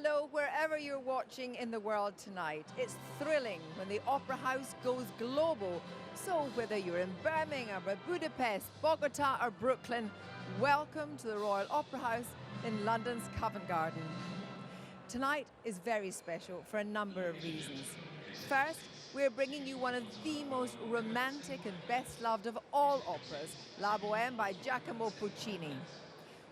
Hello, wherever you're watching in the world tonight. It's thrilling when the Opera House goes global. So whether you're in Birmingham or Budapest, Bogota or Brooklyn, welcome to the Royal Opera House in London's Covent Garden. Tonight is very special for a number of reasons. First, we're bringing you one of the most romantic and best loved of all operas, La Boheme by Giacomo Puccini.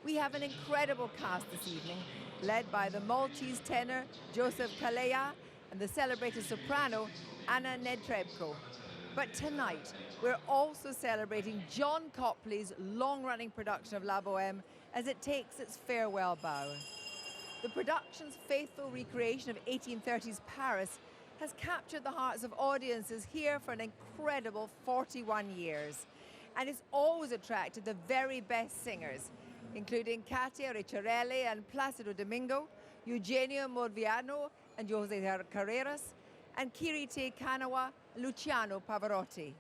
We have an incredible cast this evening, led by the Maltese tenor Joseph Calleja and the celebrated soprano Anna Netrebko. But tonight, we're also celebrating John Copley's long-running production of La Boheme as it takes its farewell bow. The production's faithful recreation of 1830s Paris has captured the hearts of audiences here for an incredible 41 years. And it's always attracted the very best singers, including Katia Ricciarelli and Placido Domingo, Eugenio Morviano and Jose Carreras, and Kirite Kanawa and Luciano Pavarotti.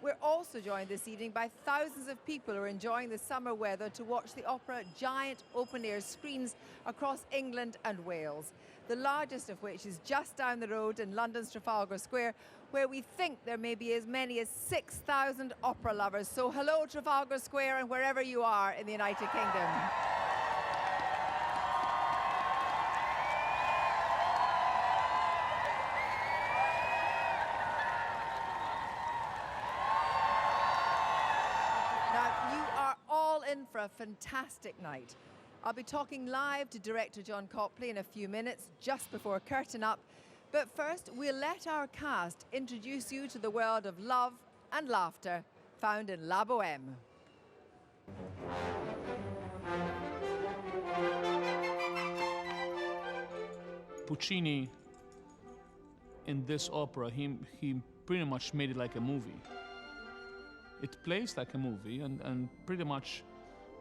We're also joined this evening by thousands of people who are enjoying the summer weather to watch the opera at giant open-air screens across England and Wales, the largest of which is just down the road in London's Trafalgar Square, where we think there may be as many as 6,000 opera lovers. So hello, Trafalgar Square, and wherever you are in the United Kingdom. In for a fantastic night. I'll be talking live to director John Copley in a few minutes, just before curtain up. But first, we'll let our cast introduce you to the world of love and laughter found in La Boheme. Puccini, in this opera, he pretty much made it like a movie. It plays like a movie and pretty much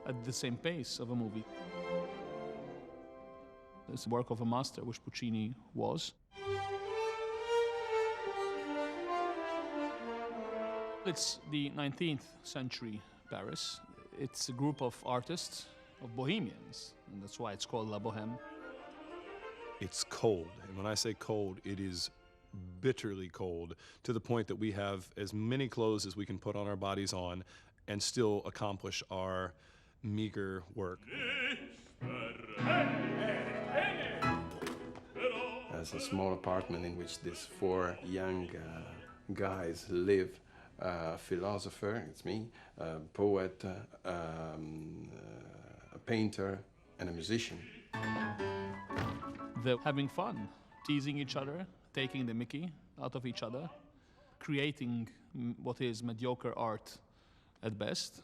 at the same pace of a movie. It's the work of a master, which Puccini was. It's the 19th century Paris. It's a group of artists, of bohemians, and that's why it's called La Boheme. It's cold, and when I say cold, it is bitterly cold, to the point that we have as many clothes as we can put on our bodies on and still accomplish our meager work. As a small apartment in which these four young guys live, a philosopher, it's me, a poet, a painter, and a musician. They're having fun, teasing each other, taking the mickey out of each other, creating what is mediocre art at best.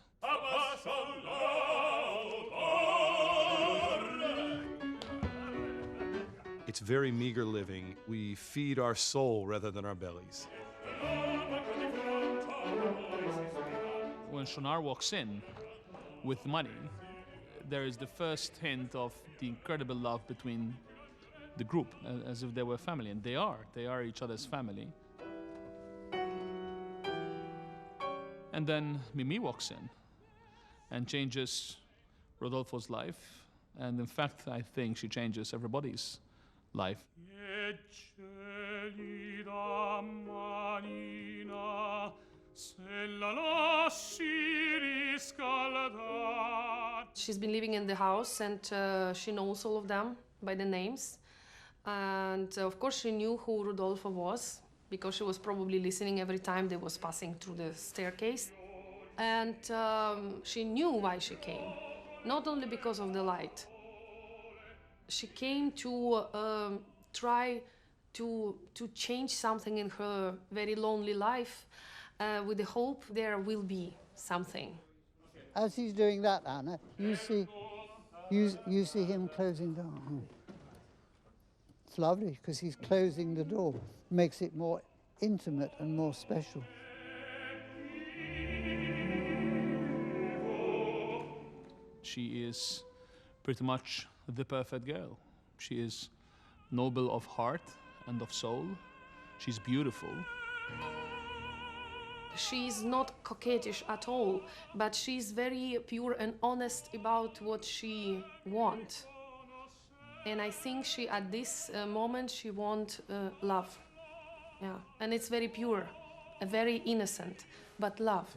It's very meager living. We feed our soul rather than our bellies. When Shonar walks in with money, there is the first hint of the incredible love between the group, as if they were family, and they are each other's family. And then Mimi walks in and changes Rodolfo's life, and in fact, I think she changes everybody's life. She's been living in the house, and she knows all of them by the names. And of course, she knew who Rodolfo was, because she was probably listening every time they was passing through the staircase. And she knew why she came, not only because of the light. She came to try to change something in her very lonely life, with the hope there will be something. As he's doing that, Anna, you see him closing down. It's lovely, because he's closing the door. Makes it more intimate and more special. She is pretty much the perfect girl. She is noble of heart and of soul. She's beautiful. She's not coquettish at all, but she's very pure and honest about what she wants. And I think she, at this moment, she wants love. Yeah, and it's very pure, very innocent, but love.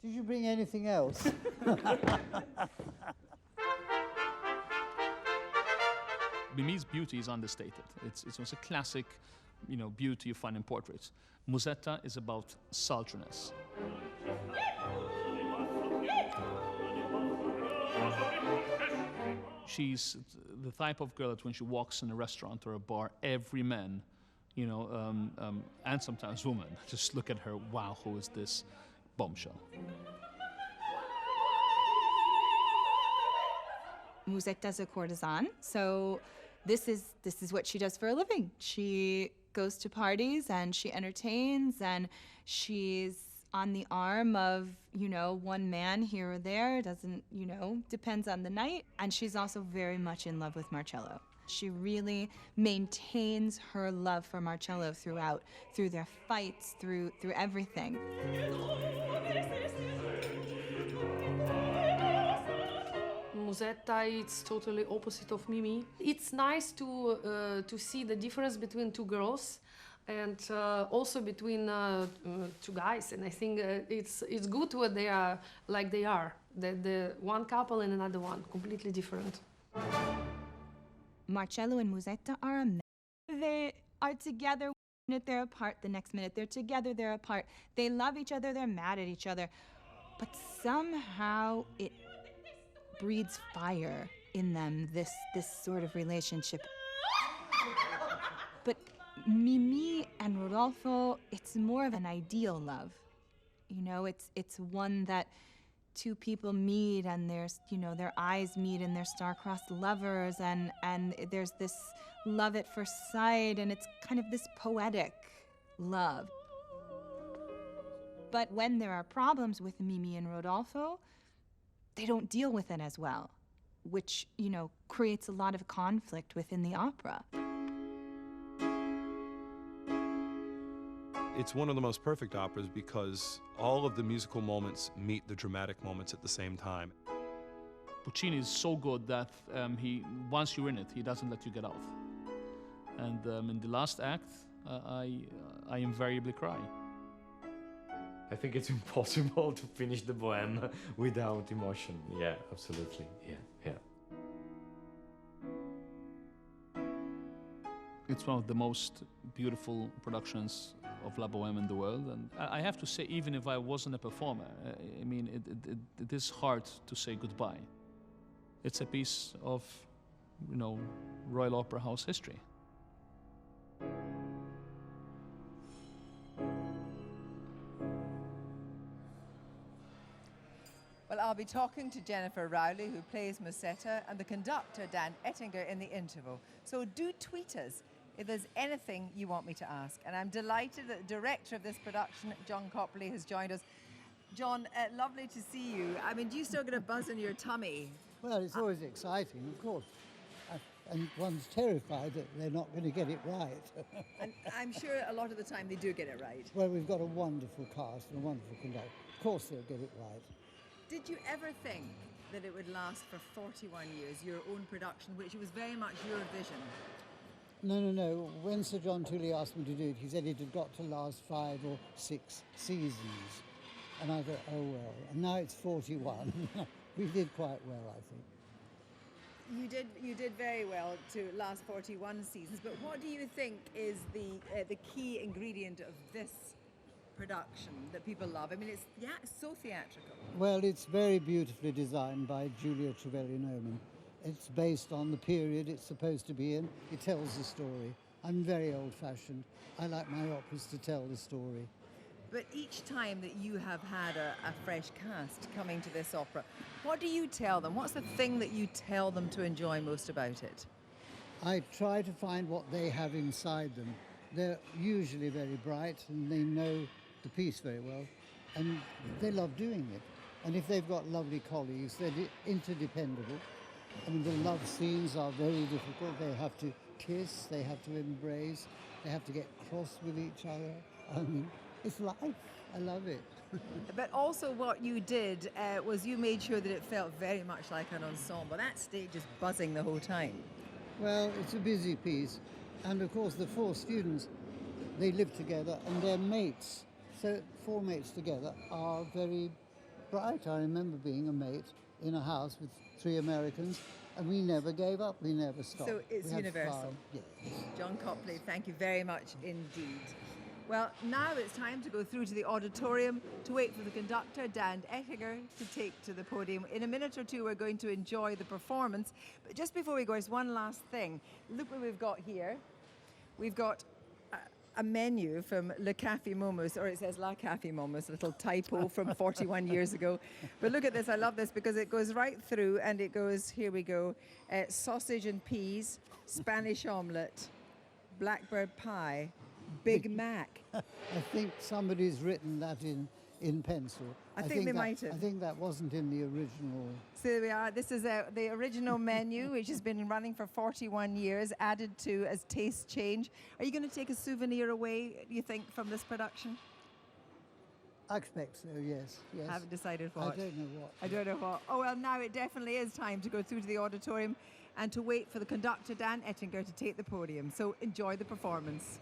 Did you bring anything else? Mimi's beauty is understated. It's a classic, beauty you find in portraits. Musetta is about sultriness. She's the type of girl that when she walks in a restaurant or a bar, every man, and sometimes woman, just look at her, wow, who is this bombshell? Musetta's a courtesan, so this is what she does for a living. She goes to parties and she entertains, and she's on the arm of, one man here or there, doesn't, depends on the night. And she's also very much in love with Marcello. She really maintains her love for Marcello through their fights, through everything. Musetta, it's totally opposite of Mimi. It's nice to see the difference between two girls and also between two guys. And I think it's good what they are, like they are. The one couple and another one, completely different. Marcello and Musetta are a match. They are together, 1 minute they're apart, the next minute they're together, they're apart. They love each other, they're mad at each other. But somehow it breeds fire in them, this sort of relationship. But Mimi and Rodolfo, it's more of an ideal love. It's one that two people meet and there's, their eyes meet and they're star-crossed lovers, and there's this love at first sight, and it's kind of this poetic love. But when there are problems with Mimi and Rodolfo, they don't deal with it as well, which, creates a lot of conflict within the opera. It's one of the most perfect operas because all of the musical moments meet the dramatic moments at the same time. Puccini is so good that once you're in it, he doesn't let you get out. And in the last act, I invariably cry. I think it's impossible to finish the Boheme without emotion. Yeah, absolutely. Yeah. It's one of the most beautiful productions of La Boheme in the world, and I have to say, even if I wasn't a performer, it is hard to say goodbye. It's a piece of, Royal Opera House history. Well, I'll be talking to Jennifer Rowley, who plays Musetta, and the conductor, Dan Ettinger, in the interval. So do tweet us if there's anything you want me to ask. And I'm delighted that the director of this production, John Copley, has joined us. John, lovely to see you. Do you still get a buzz in your tummy? Well, it's always exciting, of course. And one's terrified that they're not going to get it right. And I'm sure a lot of the time they do get it right. Well, we've got a wonderful cast and a wonderful conductor. Of course they'll get it right. Did you ever think that it would last for 41 years, your own production, which was very much your vision? No. When Sir John Tooley asked me to do it, he said it had got to last 5 or 6 seasons. And I thought, oh well. And now it's 41. We did quite well, I think. You did very well to last 41 seasons, but what do you think is the key ingredient of this production that people love? It's so theatrical. Well, it's very beautifully designed by Julia Trevelyan-Oman. It's based on the period it's supposed to be in. It tells the story. I'm very old-fashioned. I like my operas to tell the story. But each time that you have had a fresh cast coming to this opera, what do you tell them? What's the thing that you tell them to enjoy most about it? I try to find what they have inside them. They're usually very bright and they know the piece very well, and they love doing it. And if they've got lovely colleagues, they're interdependable, I mean, the love scenes are very difficult. They have to kiss, they have to embrace, they have to get cross with each other. I mean, it's life. I love it. But also what you did was you made sure that it felt very much like an ensemble. That stage is buzzing the whole time. Well, it's a busy piece. And of course, the 4 students, they live together and they're mates. So 4 mates together are very bright. I remember being a mate in a house with 3 Americans, and we never gave up, we never stopped. So it's We had universal. fun. Yes. John Copley, thank you very much indeed. Well, now it's time to go through to the auditorium to wait for the conductor, Dan Ettinger, to take to the podium. In a minute or two, we're going to enjoy the performance. But just before we go, there's one last thing. Look what we've got here. We've got a menu from Le Café Momus, or it says La Café Momus, a little typo from 41 years ago. But look at this, I love this because it goes right through and it goes, here we go, sausage and peas, Spanish omelette, blackbird pie, Big Mac. I think somebody's written that in pencil. I think they might have. I think that wasn't in the original. So there we are. This is the original menu, which has been running for 41 years, added to as taste change. Are you going to take a souvenir away, do you think, from this production? I expect so, yes. Yes. Haven't decided what. I don't know what. I don't know what. Oh, well, now it definitely is time to go through to the auditorium and to wait for the conductor, Dan Ettinger, to take the podium. So enjoy the performance.